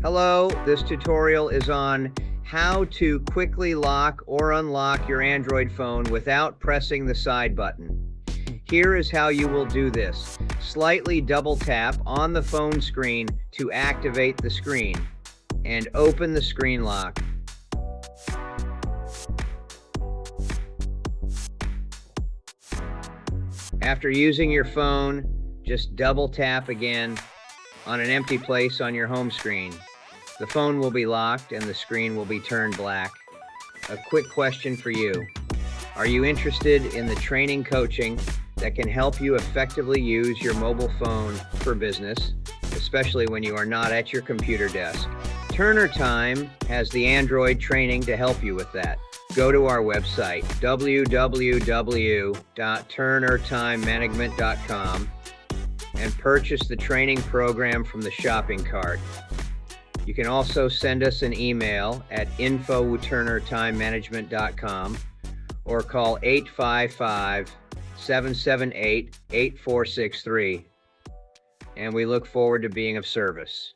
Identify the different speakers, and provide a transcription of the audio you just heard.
Speaker 1: Hello, this tutorial is on how to quickly lock or unlock your Android phone without pressing the side button. Here is how you will do this. Slightly double tap on the phone screen to activate the screen and open the screen lock. After using your phone, just double tap again on an empty place on your home screen. The phone will be locked and the screen will be turned black. A quick question for you. Are you interested in the training coaching that can help you effectively use your mobile phone for business, especially when you are not at your computer desk? Turner Time has the Android training to help you with that. Go to our website, www.turnertimemanagement.com, and purchase the training program from the shopping cart. You can also send us an email at info@turnertimemanagement.com or call 855-778-8463. And we look forward to being of service.